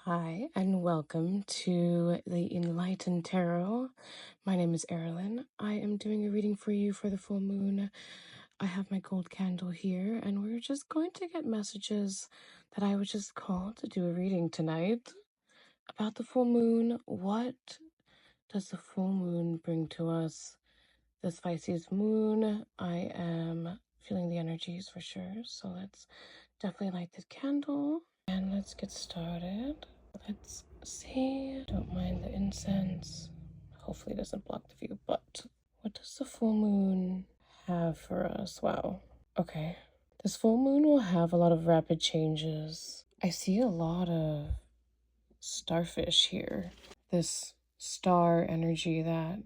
Hi, and welcome to the Enlightened Tarot. My name is Erilyn. I am doing a reading for you for the full moon. I have my gold candle here, and we're just going to get messages that I was just called to do a reading tonight about the full moon. What does the full moon bring to us this Pisces moon? I am feeling the energies for sure, so let's definitely light the candle and let's get started. Let's see. Don't mind the incense. Hopefully it doesn't block the view, but what does the full moon have for us? Wow. Okay. This full moon will have a lot of rapid changes. I see a lot of starfish here. This star energy that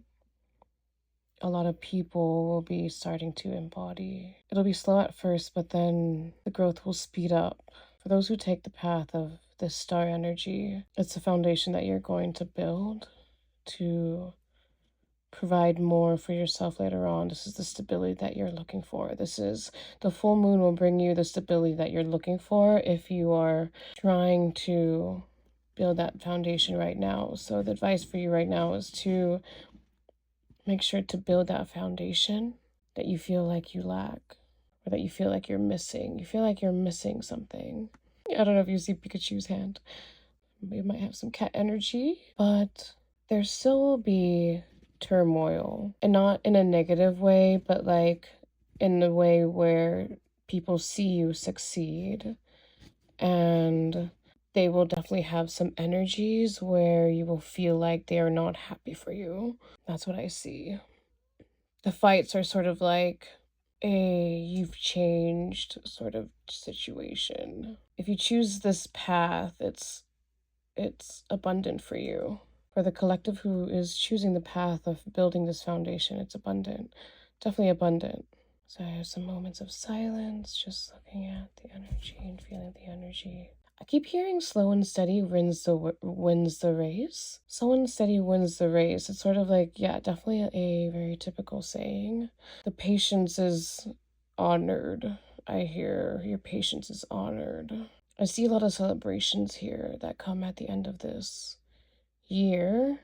a lot of people will be starting to embody. It'll be slow at first, but then the growth will speed up. For those who take the path of this star energy, it's a foundation that you're going to build to provide more for yourself later on. This is the stability that you're looking for. The full moon will bring you the stability that you're looking for if you are trying to build that foundation right now. So the advice for you right now is to make sure to build that foundation that you feel like you lack or that you feel like you're missing. You feel like you're missing something. I don't know if you see Pikachu's hand. We might have some cat energy, but there still will be turmoil, and not in a negative way, but like in a way where people see you succeed, and they will definitely have some energies where you will feel like they are not happy for you. That's what I see. The fights are sort of like a you've changed sort of situation. If you choose this path, it's abundant for you. For the collective who is choosing the path of building this foundation, it's abundant. Definitely abundant. So I have some moments of silence, just looking at the energy and feeling the energy. I keep hearing slow and steady wins the race. Slow and steady wins the race. It's sort of like, yeah, definitely a very typical saying. The patience is honored. I hear your patience is honored. I see a lot of celebrations here that come at the end of this year.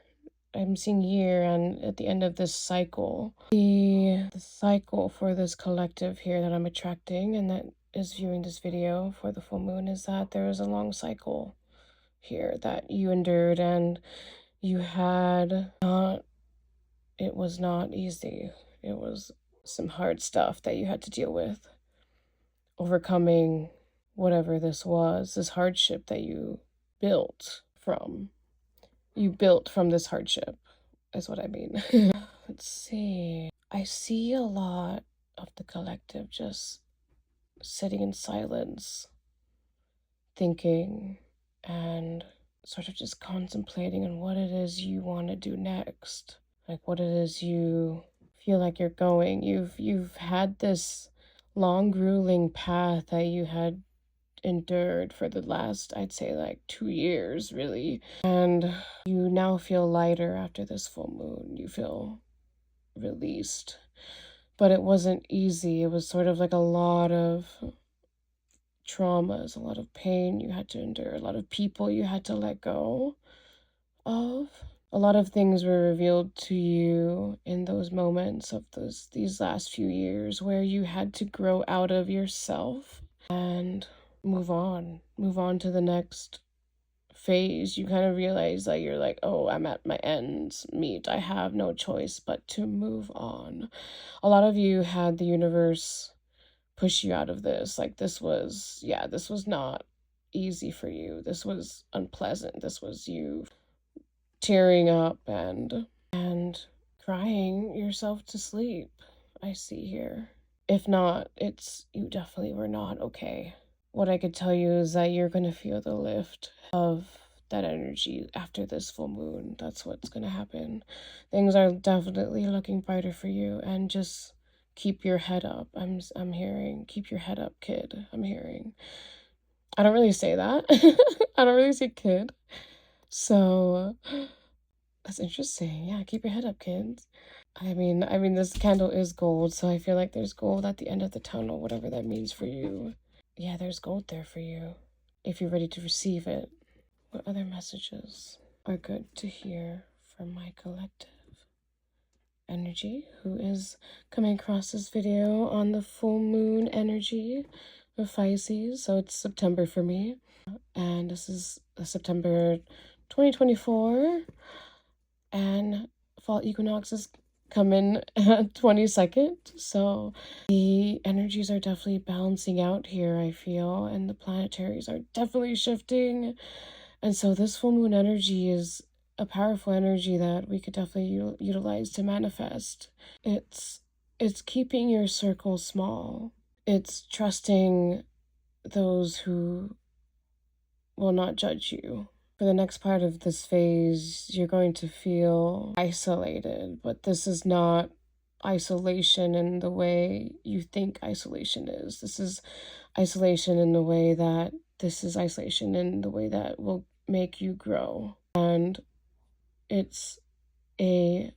I'm seeing year and at the end of this cycle. The cycle for this collective here that I'm attracting and that is viewing this video for the full moon is that there is a long cycle here that you endured, and you had not, it was not easy. It was some hard stuff that you had to deal with. Overcoming whatever this was, this hardship that you built from. You built from this hardship, is what I mean. Let's see. I see a lot of the collective just sitting in silence, thinking, and sort of just contemplating on what it is you want to do next. Like what it is you feel like you're going. You've had this long, grueling path that you had endured for the last, I'd say, like 2 years, really. And you now feel lighter after this full moon. You feel released. But it wasn't easy. It was sort of like a lot of traumas, a lot of pain you had to endure, a lot of people you had to let go of. A lot of things were revealed to you in those moments of these last few years where you had to grow out of yourself and move on to the next phase. You kind of realize that you're like, oh, I'm at my ends meet. I have no choice but to move on. A lot of you had the universe push you out of this. Like this was not easy for you. This was unpleasant. This was you tearing up and crying yourself to sleep. I see here. If not, you definitely were not okay. What I could tell you is that you're going to feel the lift of that energy after this full moon. That's what's going to happen. Things are definitely looking brighter for you, and just keep your head up. I'm hearing keep your head up, kid. I'm hearing. I don't really say that. I don't really say kid. So that's interesting. Yeah, keep your head up, kids. I mean, this candle is gold, so I feel like there's gold at the end of the tunnel, whatever that means for you. Yeah, there's gold there for you, if you're ready to receive it. What other messages are good to hear from my collective energy, who is coming across this video on the full moon energy of Pisces? So it's September for me, and this is September 2024, and fall equinox is coming at 22nd. So the energies are definitely balancing out here, I feel, and the planetaries are definitely shifting. And so this full moon energy is a powerful energy that we could definitely utilize to manifest. It's keeping your circle small. It's trusting those who will not judge you. For the next part of this phase, you're going to feel isolated, but this is not isolation in the way you think isolation is. This is isolation in the way that will make you grow. And it's a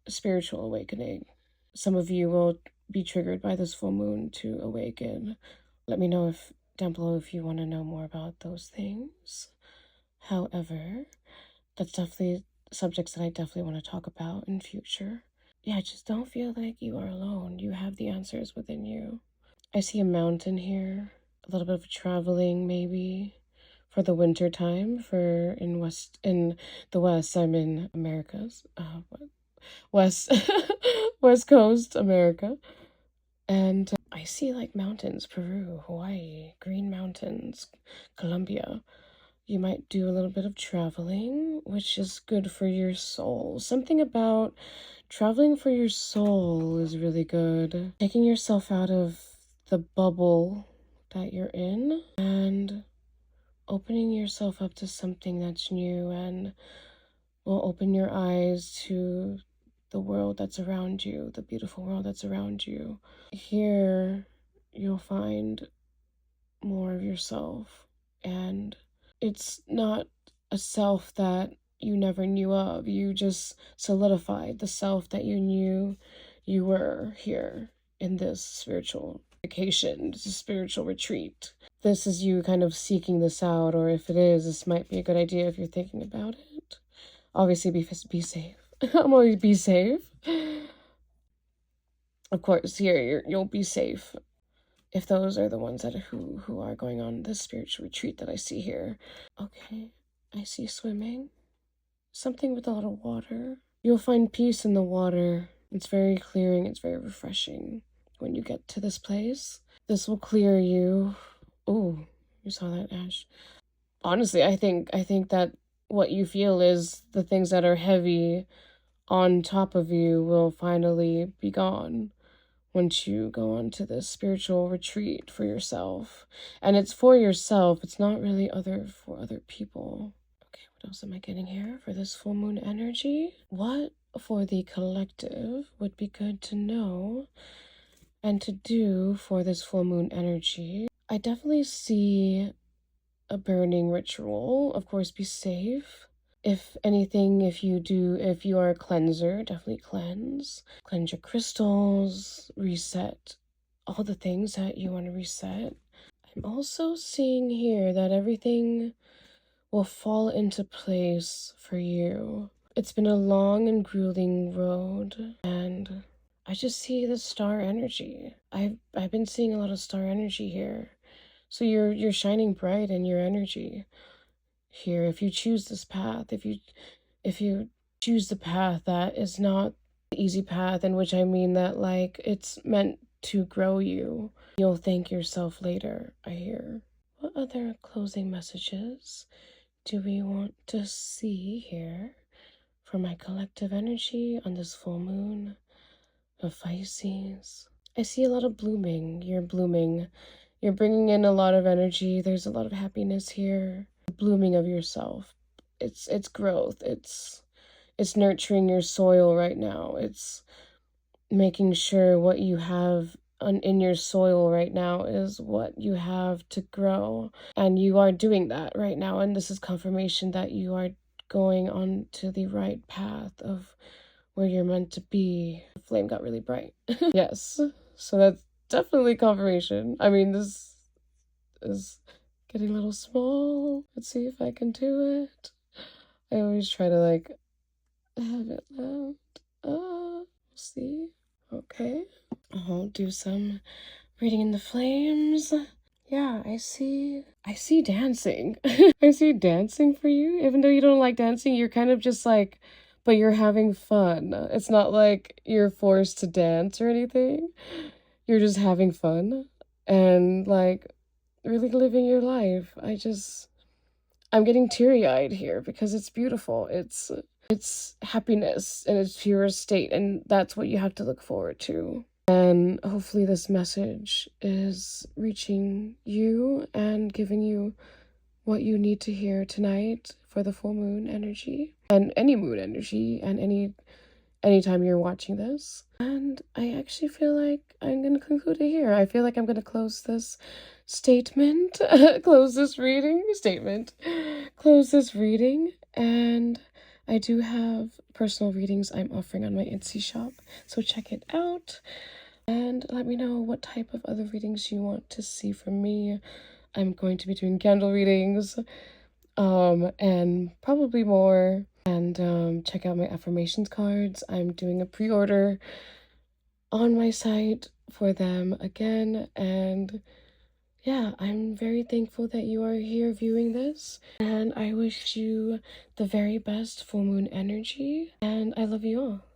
spiritual awakening. Some of you will be triggered by this full moon to awaken. Let me know down below if you want to know more about those things. However, that's definitely subjects that I definitely want to talk about in future. Yeah, just don't feel like you are alone. You have the answers within you. I see a mountain here, a little bit of traveling maybe for the winter time. In the West, I'm in America's West West Coast America, and I see like mountains, Peru, Hawaii, Green Mountains, Colombia. You might do a little bit of traveling, which is good for your soul. Something about traveling for your soul is really good. Taking yourself out of the bubble that you're in and opening yourself up to something that's new and will open your eyes to the world that's around you, the beautiful world that's around you. Here, you'll find more of yourself, and it's not a self that you never knew of. You just solidified the self that you knew you were here in this spiritual vacation, this spiritual retreat. This is you kind of seeking this out, or if it is, this might be a good idea if you're thinking about it. Obviously, be safe. I'm always be safe. Of course, here you'll be safe if those are the ones that who are going on this spiritual retreat that I see here. Okay, I see swimming. Something with a lot of water. You'll find peace in the water. It's very clearing, it's very refreshing when you get to this place. This will clear you. Ooh, you saw that, Ash. Honestly, I think that what you feel is the things that are heavy on top of you will finally be gone once you go on to this spiritual retreat for yourself. And it's for yourself. It's not really for other people. Okay, what else am I getting here for this full moon energy? What for the collective would be good to know and to do for this full moon energy? I definitely see a burning ritual. Of course, be safe. If anything, if you are a cleanser, definitely cleanse your crystals, reset all the things that you want to reset. I'm also seeing here that everything will fall into place for you. It's been a long and grueling road, and I just see the star energy. I've been seeing a lot of star energy here. So you're shining bright in your energy here. If you choose this path, if you choose the path that is not the easy path, in which I mean that like it's meant to grow you, you'll thank yourself later, I hear. What other closing messages do we want to see here for my collective energy on this full moon of Pisces? I see a lot of blooming. You're blooming. You're bringing in a lot of energy. There's a lot of happiness here. The blooming of yourself. It's growth. It's nurturing your soil right now. It's making sure what you have in your soil right now is what you have to grow. And you are doing that right now. And this is confirmation that you are going on to the right path of where you're meant to be. The flame got really bright. Yes. So that's definitely confirmation. I mean, this is getting a little small. Let's see if I can do it. I always try to like have it loud. We'll see. Okay. I'll do some reading in the flames. Yeah, I see dancing. I see dancing for you. Even though you don't like dancing, you're kind of just like, but you're having fun. It's not like you're forced to dance or anything. You're just having fun and like really living your life. I'm getting teary-eyed here because it's beautiful. It's happiness in its purest state, and that's what you have to look forward to. And hopefully this message is reaching you and giving you what you need to hear tonight for the full moon energy and any moon energy and anytime you're watching this. And I actually feel like I'm going to conclude it here. I feel like I'm going to close this statement, close this reading, and I do have personal readings I'm offering on my Etsy shop, so check it out. And let me know what type of other readings you want to see from me. I'm going to be doing candle readings, and probably more. And check out my affirmations cards. I'm doing a pre-order on my site for them again. And yeah, I'm very thankful that you are here viewing this. And I wish you the very best full moon energy. And I love you all.